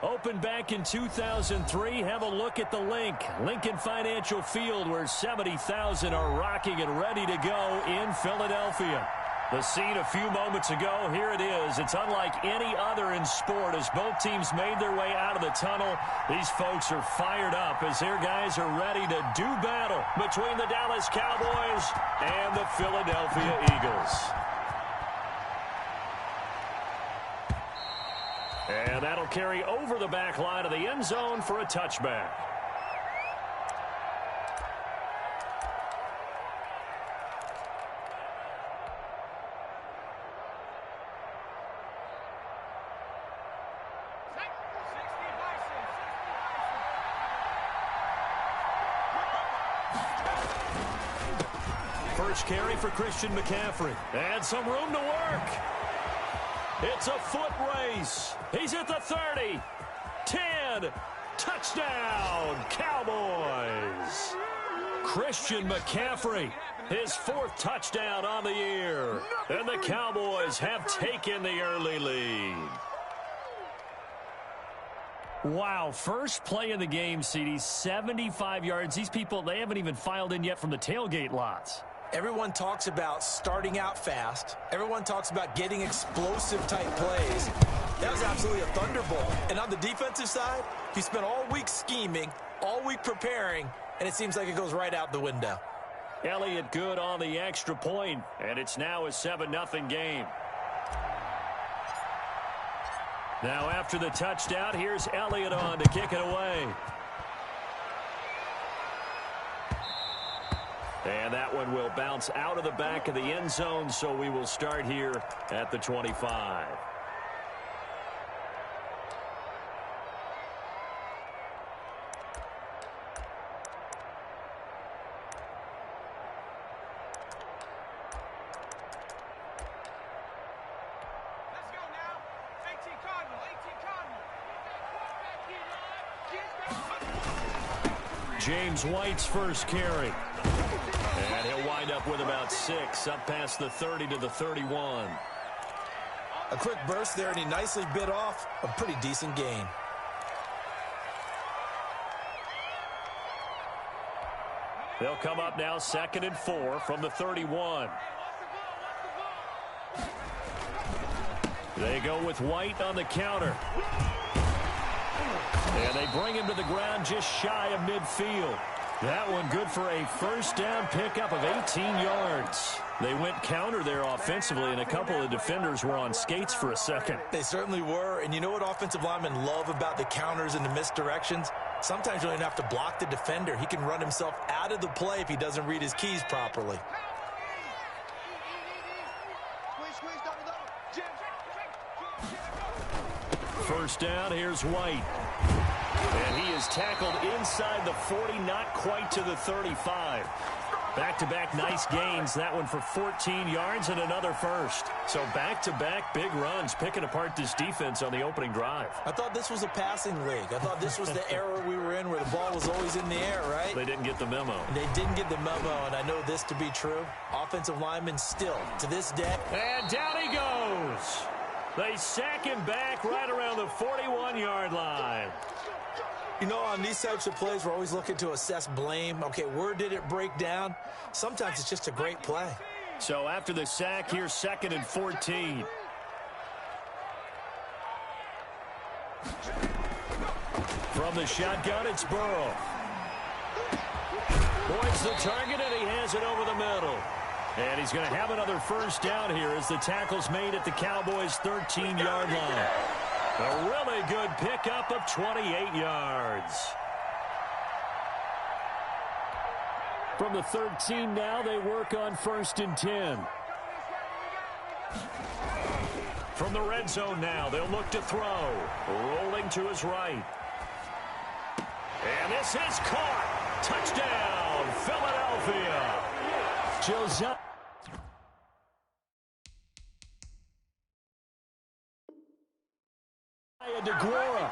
Opened back in 2003. Have a look at the link. Lincoln Financial Field, where 70,000 are rocking and ready to go in Philadelphia. The scene a few moments ago, here it is. It's unlike any other in sport as both teams made their way out of the tunnel. These folks are fired up as their guys are ready to do battle between the Dallas Cowboys and the Philadelphia Eagles. And that'll carry over the back line of the end zone for a touchback. First carry for Christian McCaffrey. And some room to work. It's a foot race. He's at the 30. 10. Touchdown, Cowboys. Christian McCaffrey, his 4th touchdown on the year. And the Cowboys have taken the early lead. Wow, first play of the game, CD, 75 yards. These people, they haven't even filed in yet from the tailgate lots. Everyone talks about starting out fast. Everyone talks about getting explosive-type plays. That was absolutely a thunderbolt. And on the defensive side, he spent all week scheming, all week preparing, and it seems like it goes right out the window. Elliott good on the extra point, and it's now a 7-0 game. Now after the touchdown, here's Elliott on to kick it away. And that one will bounce out of the back of the end zone, so we will start here at the 25. Let's go now. 18 Cardinal, 18 Cardinal. James White's first carry. And he'll wind up with about 6, up past the 30 to the 31. A quick burst there, and he nicely bit off a pretty decent gain. They'll come up now 2nd and 4 from the 31. They go with White on the counter. And they bring him to the ground just shy of midfield. That one good for a first down pickup of 18 yards. They went counter there offensively, and a couple of defenders were on skates for a second. They certainly were, and you know what offensive linemen love about the counters and the misdirections? Sometimes you don't even have to block the defender. He can run himself out of the play if he doesn't read his keys properly. First down, here's White. And he is tackled inside the 40, not quite to the 35. Back-to-back nice gains. That one for 14 yards and another first. So back-to-back big runs, picking apart this defense on the opening drive. I thought this was a passing league. I thought this was the era we were in where the ball was always in the air, right? They didn't get the memo. They didn't get the memo, and I know this to be true. Offensive linemen still, to this day. And down he goes. They sack him back right around the 41-yard line. You know, on these types of plays, we're always looking to assess blame. Okay, where did it break down? Sometimes it's just a great play. So after the sack, here's 2nd and 14. From the shotgun, it's Burrow. Boyd's the target, and he has it over the middle. And he's going to have another first down here as the tackle's made at the Cowboys' 13-yard line. A really good pickup of 28 yards. From the 13 now, they work on 1st and 10. From the red zone now, they'll look to throw. Rolling to his right. And this is caught. Touchdown, Philadelphia. Josiah. DeGuara,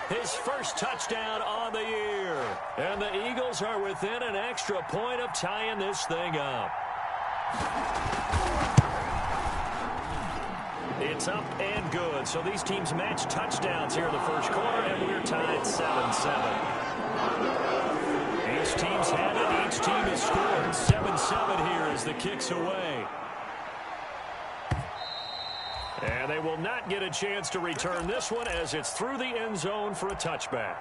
his first touchdown on the year. And the Eagles are within an extra point of tying this thing up. It's up and good. So these teams match touchdowns here in the first quarter, and we're tied 7-7. Each team's had it. Each team has scored. 7-7 here as the kick's away. And they will not get a chance to return this one as it's through the end zone for a touchback.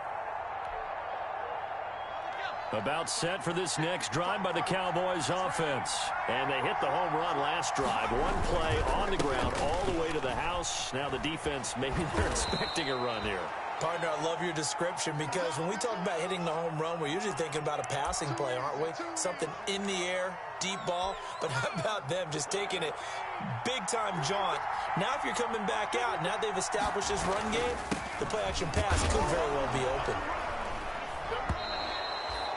About set for this next drive by the Cowboys offense. And they hit the home run last drive. One play on the ground all the way to the house. Now the defense, maybe they're expecting a run here. Partner, I love your description because when we talk about hitting the home run, we're usually thinking about a passing play, aren't we? Something in the air, deep ball. But how about them just taking it big-time jaunt? Now if you're coming back out, now they've established this run game, the play-action pass could very well be open.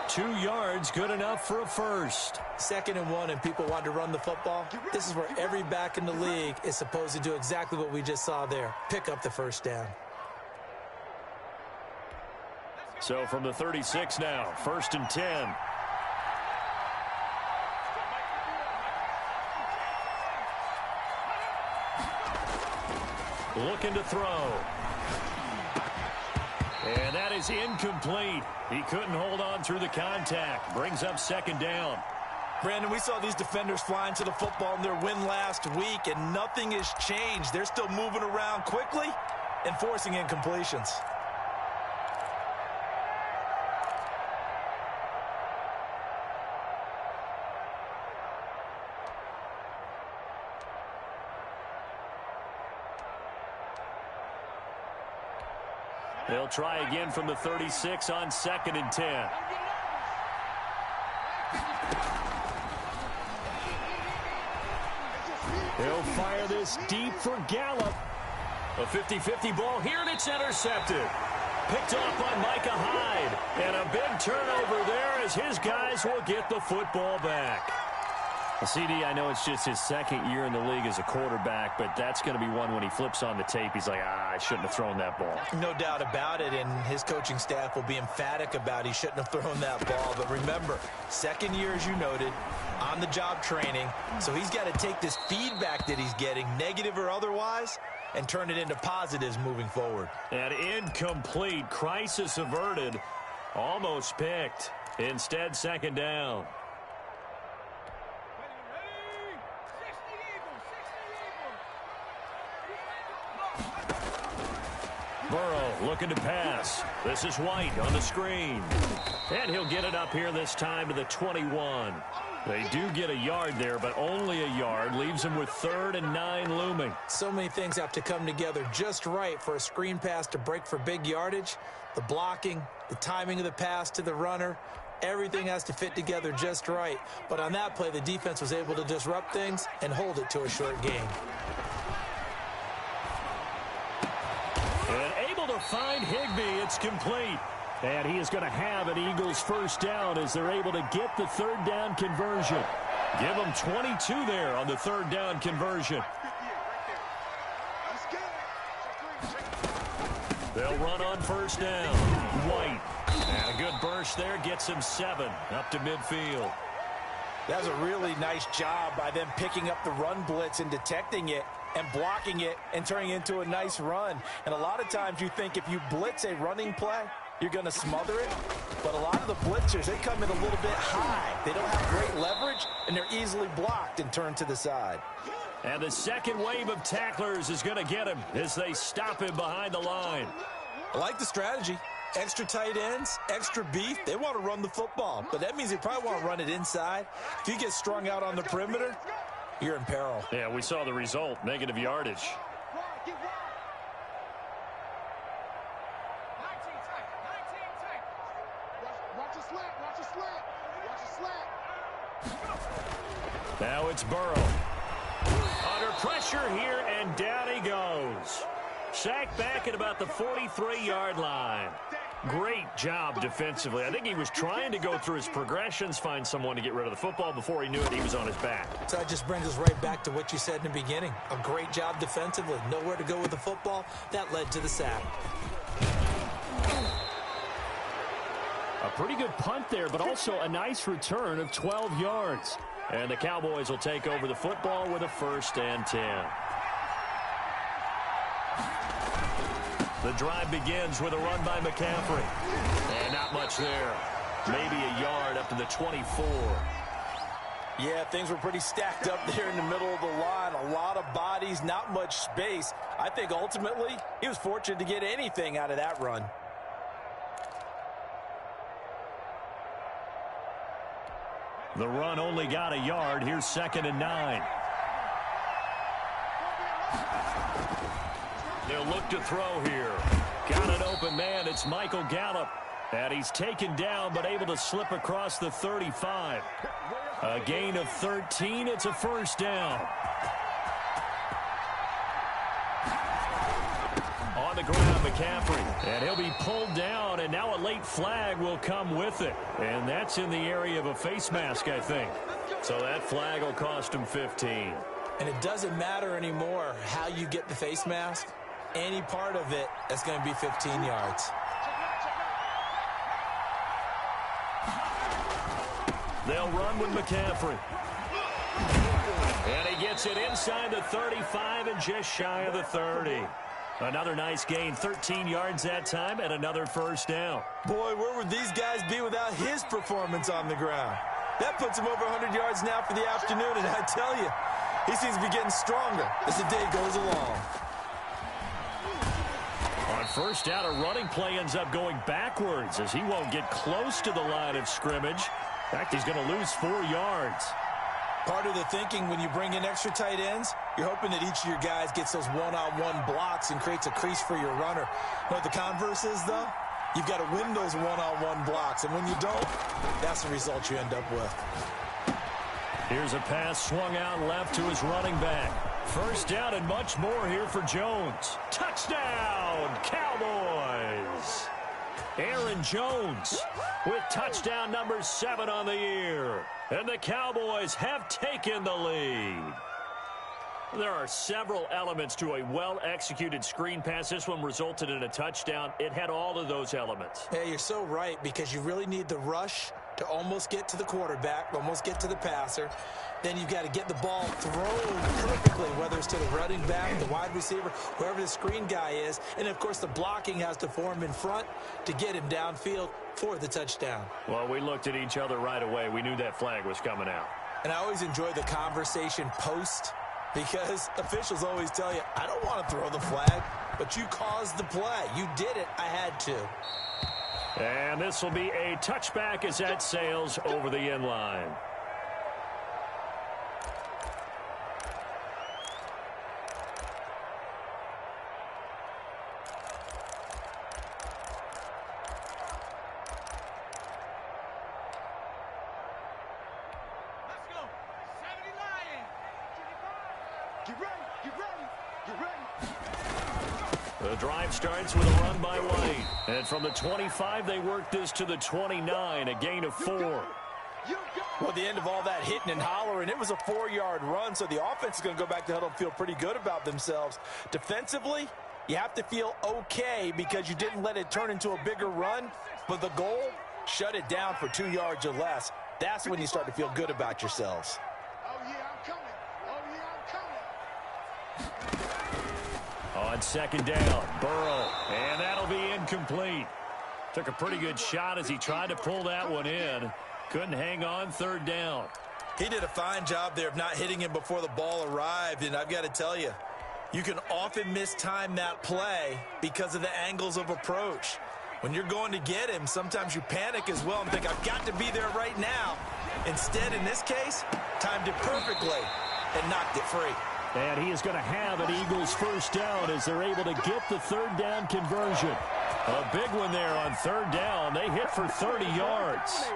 2 yards, good enough for a first. 2nd and 1, and people want to run the football. This is where every back in the league is supposed to do exactly what we just saw there. Pick up the first down. So from the 36 now, 1st and 10. Looking to throw. And that is incomplete. He couldn't hold on through the contact. Brings up 2nd down. Brandon, we saw these defenders flying to the football in their win last week, and nothing has changed. They're still moving around quickly and forcing incompletions. They'll try again from the 36 on 2nd and 10. He'll fire this deep for Gallup. A 50-50 ball here, and it's intercepted. Picked off by Micah Hyde. And a big turnover there as his guys will get the football back. Well, CD, I know it's just his 2nd year in the league as a quarterback, but that's going to be one when he flips on the tape. He's like, I shouldn't have thrown that ball. No doubt about it, and his coaching staff will be emphatic about he shouldn't have thrown that ball. But remember, 2nd year, as you noted, on-the-job training. So he's got to take this feedback that he's getting, negative or otherwise, and turn it into positives moving forward. And incomplete. Crisis averted. Almost picked. Instead, 2nd down. Burrow looking to pass. This is White on the screen. And he'll get it up here this time to the 21. They do get a yard there, but only a yard. Leaves him with 3rd and 9 looming. So many things have to come together just right for a screen pass to break for big yardage. The blocking, the timing of the pass to the runner, everything has to fit together just right. But on that play, the defense was able to disrupt things and hold it to a short gain. And able to find Higbee. It's complete. And he is going to have an Eagles first down as they're able to get the 3rd down conversion. Give them 22 there on the 3rd down conversion. They'll run on 1st down. White. And a good burst there gets him 7 up to midfield. That was a really nice job by them picking up the run blitz and detecting it and blocking it and turning it into a nice run. And a lot of times you think if you blitz a running play, you're going to smother it. But a lot of the blitzers, they come in a little bit high. They don't have great leverage, and they're easily blocked and turned to the side. And the 2nd wave of tacklers is going to get him as they stop him behind the line. I like the strategy. Extra tight ends, extra beef. They want to run the football, but that means they probably want to run it inside. If you get strung out on the perimeter, you're in peril. Yeah, we saw the result, negative yardage. Now it's Burrow. Under pressure here, and down he goes. Sacked back at about the 43-yard line. Great job defensively. I think he was trying to go through his progressions, find someone to get rid of the football. Before he knew it, he was on his back. So that just brings us right back to what you said in the beginning. A great job defensively. Nowhere to go with the football. That led to the sack. A pretty good punt there, but also a nice return of 12 yards. And the Cowboys will take over the football with a 1st and 10. The drive begins with a run by McCaffrey. And not much there. Maybe a yard up to the 24. Yeah, things were pretty stacked up there in the middle of the line. A lot of bodies, not much space. I think ultimately he was fortunate to get anything out of that run. The run only got a yard. Here's 2nd and 9. They'll look to throw here. Got an open man. It's Michael Gallup. And he's taken down but able to slip across the 35. A gain of 13. It's a first down. On the ground, McCaffrey. And he'll be pulled down, and now a late flag will come with it. And that's in the area of a face mask, I think. So that flag will cost him 15. And it doesn't matter anymore how you get the face mask. Any part of it, that's going to be 15 yards. They'll run with McCaffrey. And he gets it inside the 35 and just shy of the 30. Another nice gain, 13 yards that time, and another first down. Boy, where would these guys be without his performance on the ground? That puts him over 100 yards now for the afternoon, and I tell you, he seems to be getting stronger as the day goes along. On first down, a running play ends up going backwards as he won't get close to the line of scrimmage. In fact, he's going to lose 4 yards. Part of the thinking when you bring in extra tight ends, you're hoping that each of your guys gets those one-on-one blocks and creates a crease for your runner. You know what the converse is, though? You've got to win those one-on-one blocks, and when you don't, that's the result you end up with. Here's a pass swung out left to his running back. First down and much more here for Jones. Touchdown, Cowboys! Aaron Jones with touchdown number 7 on the year. And the Cowboys have taken the lead. There are several elements to a well-executed screen pass. This one resulted in a touchdown. It had all of those elements. Hey, you're so right, because you really need the rush to almost get to the quarterback, almost get to the passer. Then you've got to get the ball thrown perfectly, whether it's to the running back, the wide receiver, whoever the screen guy is. And, of course, the blocking has to form in front to get him downfield for the touchdown. Well, we looked at each other right away. We knew that flag was coming out. And I always enjoy the conversation post, because officials always tell you, I don't want to throw the flag, but you caused the play. You did it. I had to. And this will be a touchback as that sails over the end line. Let's go. 70 Lions. Get ready. Get ready. Get ready. The drive starts with a run by White. And from the 25, they work this to the 29, a gain of 4. Well, at the end of all that hitting and hollering, it was a 4-yard run, so the offense is going to go back to huddle and feel pretty good about themselves. Defensively, you have to feel okay because you didn't let it turn into a bigger run, but the goal, shut it down for 2 yards or less. That's when you start to feel good about yourselves. Oh, yeah, I'm coming. Oh, yeah, I'm coming. On second down, Burrow, and that'll be incomplete. Took a pretty good shot as he tried to pull that one in. Couldn't hang on third down. He did a fine job there of not hitting him before the ball arrived, and I've got to tell you, you can often mistime that play because of the angles of approach. When you're going to get him, sometimes you panic as well and think, I've got to be there right now. Instead, in this case, timed it perfectly and knocked it free. And he is going to have an Eagles first down as they're able to get the third down conversion. A big one there on third down. They hit for 30 yards.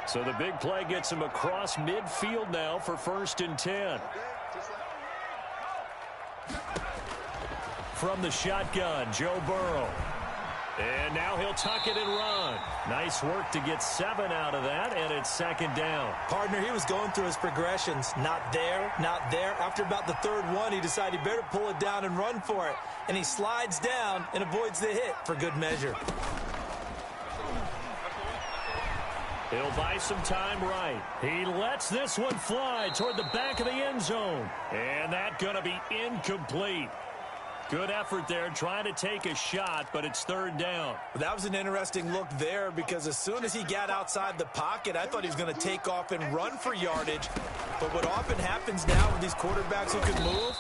So the big play gets him across midfield now for 1st and 10. From the shotgun, Joe Burrow. And now he'll tuck it and run. Nice work to get 7 out of that, and it's 2nd down. Partner, he was going through his progressions. Not there, not there. After about the third one, he decided he better pull it down and run for it. And he slides down and avoids the hit for good measure. He'll buy some time right. He lets this one fly toward the back of the end zone. And that's going to be incomplete. Good effort there trying to take a shot, but it's third down. That was an interesting look there because as soon as he got outside the pocket, I thought he was going to take off and run for yardage. But what often happens now with these quarterbacks who can move,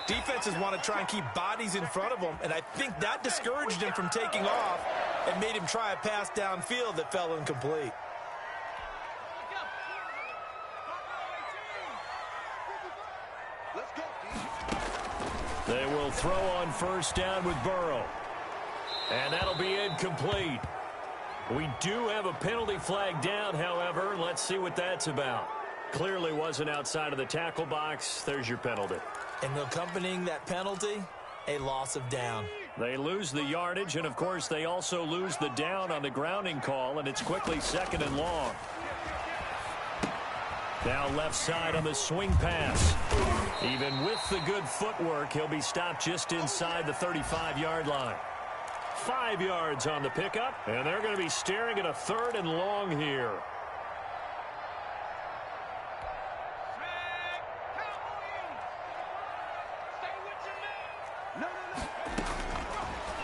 defenses want to try and keep bodies in front of them, and I think that discouraged him from taking off and made him try a pass downfield that fell incomplete. They will throw on first down with Burrow. And that'll be incomplete. We do have a penalty flag down, however. Let's see what that's about. Clearly wasn't outside of the tackle box. There's your penalty. And accompanying that penalty, a loss of down. They lose the yardage, and, of course, they also lose the down on the grounding call, and it's quickly second and long. Now left side on the swing pass. Even with the good footwork, he'll be stopped just inside the 35-yard line. 5 yards on the pickup, and they're going to be staring at a third and long here.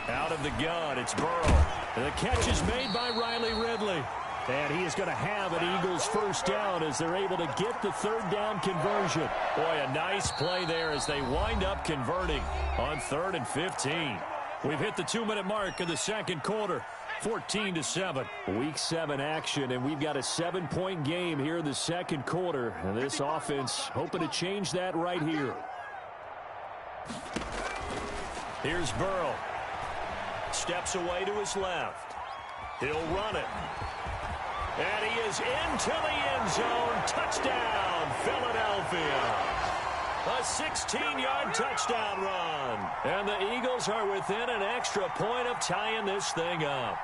Out of the gun, it's Burrow. And the catch is made by Riley Ridley. And he is going to have an Eagles first down as they're able to get the third down conversion. Boy, a nice play there as they wind up converting on 3rd and 15. We've hit the 2-minute mark of the second quarter, 14-7. Week 7 action, and we've got a 7-point game here in the second quarter. And this offense hoping to change that right here. Here's Burrow. Steps away to his left. He'll run it. And he is into the end zone. Touchdown, Philadelphia. A 16-yard touchdown run. And the Eagles are within an extra point of tying this thing up.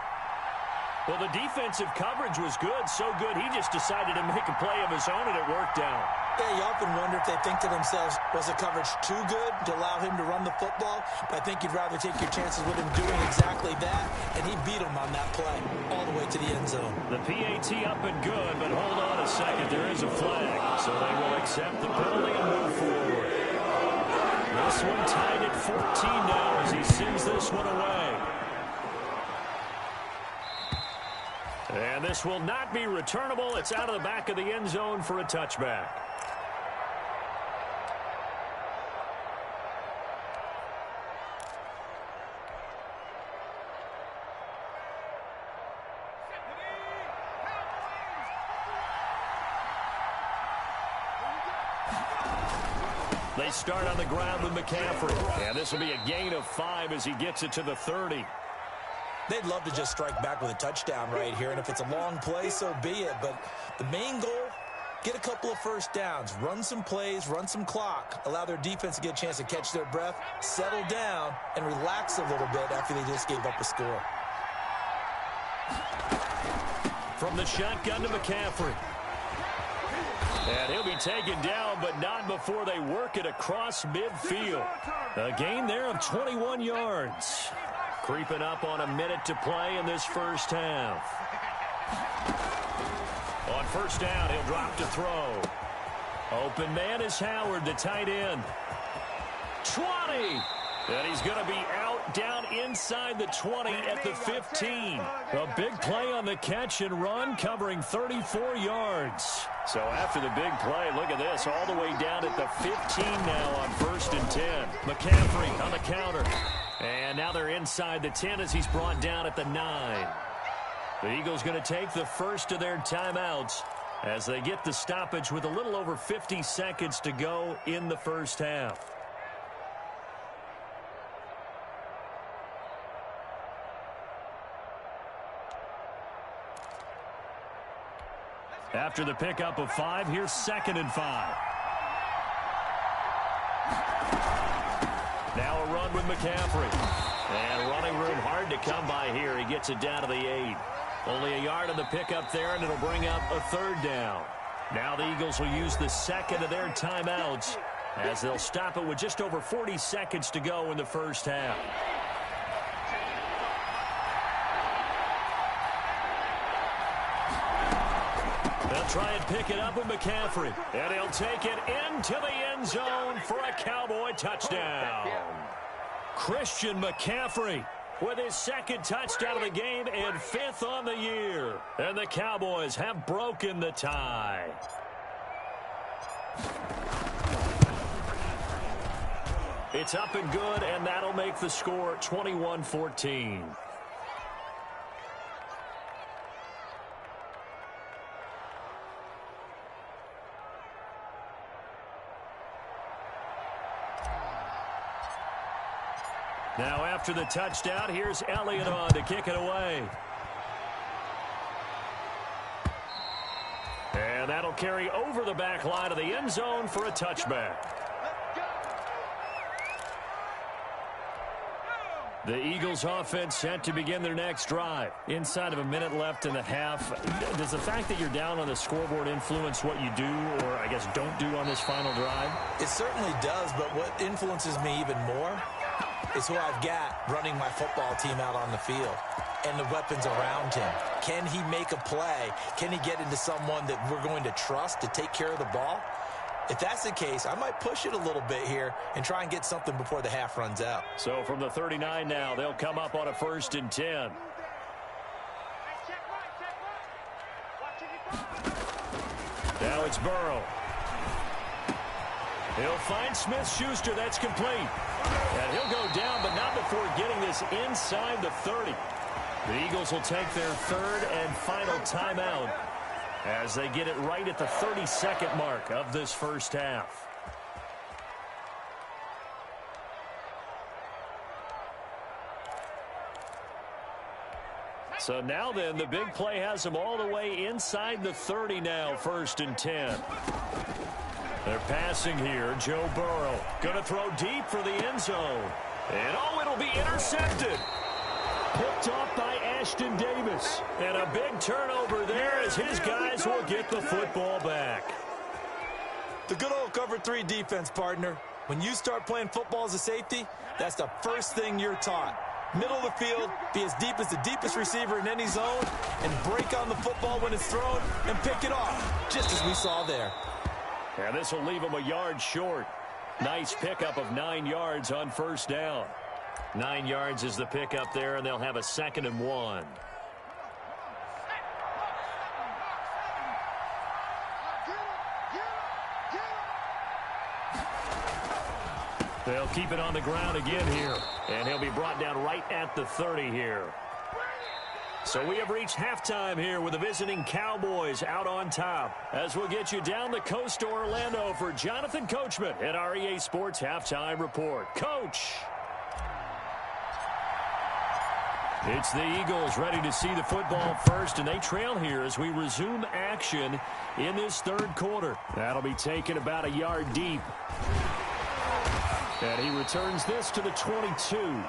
Well, the defensive coverage was good, so good he just decided to make a play of his own, and it worked out. Yeah, you often wonder if they think to themselves, was the coverage too good to allow him to run the football? But I think you'd rather take your chances with him doing exactly that, and he beat him on that play all the way to the end zone. The PAT up and good, but hold on a second. There is a flag, so they will accept the penalty and move forward. This one tied at 14 now as he sends this one away. And this will not be returnable. It's out of the back of the end zone for a touchback. They start on the ground with McCaffrey. And this will be a gain of 5 as he gets it to the 30. They'd love to just strike back with a touchdown right here, and if it's a long play, so be it. But the main goal, get a couple of first downs, run some plays, run some clock, allow their defense to get a chance to catch their breath, settle down, and relax a little bit after they just gave up a score. From the shotgun to McCaffrey. And he'll be taken down, but not before they work it across midfield. A gain there of 21 yards. Creeping up on a minute to play in this first half. On first down, he'll drop to throw. Open man is Howard, the tight end. 20! And he's going to be out down inside the 20 at the 15. A big play on the catch and run, covering 34 yards. So after the big play, look at this, all the way down at the 15 now on 1st and 10. McCaffrey on the counter. And now they're inside the 10 as he's brought down at the 9. The Eagles going to take the first of their timeouts as they get the stoppage with a little over 50 seconds to go in the first half. After the pickup of 5, here's 2nd and 5. Now a run with McCaffrey. And running room hard to come by here. He gets it down to the 8. Only a yard on the pickup there, and it'll bring up a 3rd down. Now the Eagles will use the second of their timeouts as they'll stop it with just over 40 seconds to go in the first half. try and pick it up with McCaffrey. And he'll take it into the end zone for a Cowboy touchdown. Christian McCaffrey with his second touchdown of the game and 5th on the year. And the Cowboys have broken the tie. It's up and good, and that'll make the score 21-14. Now after the touchdown, here's Elliott on to kick it away. And that'll carry over the back line of the end zone for a touchback. The Eagles offense set to begin their next drive. Inside of a minute left in the half, does the fact that you're down on the scoreboard influence what you do, or I guess don't do on this final drive? It certainly does, but what influences me even more is who I've got running my football team out on the field and the weapons around him. Can he make a play? Can he get into someone that we're going to trust to take care of the ball? If that's the case, I might push it a little bit here and try and get something before the half runs out. So from the 39 now, they'll come up on a 1st and 10. Now it's Burrow. He'll find Smith-Schuster. That's complete. And he'll go down, but not before getting this inside the 30. The Eagles will take their 3rd and final timeout as they get it right at the 32nd mark of this first half. So now then, the big play has them all the way inside the 30 now, 1st and 10. They're passing here. Joe Burrow going to throw deep for the end zone. And oh, it'll be intercepted. Picked off by Ashton Davis. And a big turnover there as his guys will get the football back. The good old cover 3 defense, partner. When you start playing football as a safety, that's the first thing you're taught. Middle of the field, be as deep as the deepest receiver in any zone, and break on the football when it's thrown and pick it off, just as we saw there. And this will leave them a yard short. Nice pickup of 9 yards on 1st down. 9 yards is the pickup there, and they'll have a 2nd and 1. They'll keep it on the ground again here. And he'll be brought down right at the 30 here. So we have reached halftime here with the visiting Cowboys out on top. As we'll get you down the coast to Orlando for Jonathan Coachman at our EA Sports Halftime Report. Coach! It's the Eagles ready to see the football first, and they trail here as we resume action in this 3rd quarter. That'll be taken about a yard deep. And he returns this to the 22.